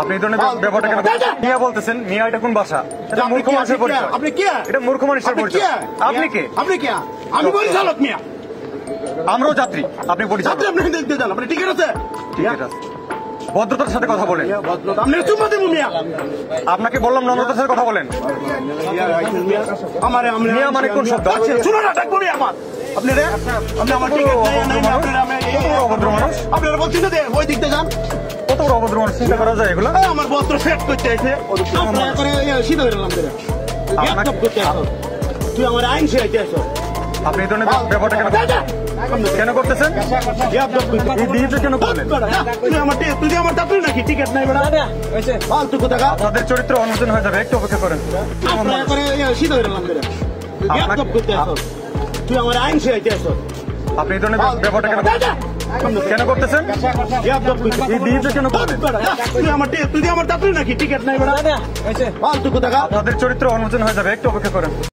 আপনি এই ধরনের ব্যাপারটা কেন মিয়া বলতেছেন? মিয়া এটা কোন ভাষা? এটা মূর্খ মানুষের পরিচয়। আপনি কে? এটা মূর্খ মানুষের পরিচয়। আপনি কে? আপনি কে? আমি পরিচালক মিয়া। আমরাও যাত্রী, আপনি পরিচালক। আপনি দেখতে যান, আপনি টিকিট আছে? টিকিট আছে। ভদ্রতার সাথে কথা বলেন। আপনি চুম্মা দেবো মিয়া। আপনাকে বললাম নম্রতার সাথে কথা বলেন। মিয়া মানে কোন শব্দ? শুনো না, ডাকবো মিয়া আমার। আপনি রে, আপনি আমার টিকিট অভদ্র মানুষ। আপনারা বলছেন যে ওই দিকতে যান। কত বড় অভদ্র মানুষ চিন্তা করা যায় এগুলো? আমার বস্ত্র সেট করতে আছে। তুই আমার আইন শেখাইতে আছো। আপনি এই ধরনের ব্যাপারটা কেন করতেছেন? এই বিহেভিয়ার কেন করলেন? তুই আমার চাকরি নাকি? টিকিট নাই বেড়া ফালতু কথা। আপনাদের চরিত্র অনুমোদন হয়ে যাবে, একটু অপেক্ষা করেন। তুই আমার আইন শেখাইতে আছো। আপনি এই ধরনের ব্যাপারটা কেন করতেছেন? এই বিহেভিয়ার কেন করলেন? তুই আমার চাকরি নাকি? টিকিট নাই বেড়া ফালতু কথা। আপনাদের চরিত্র অনুমোদন হয়ে যাবে, একটু অপেক্ষা করেন।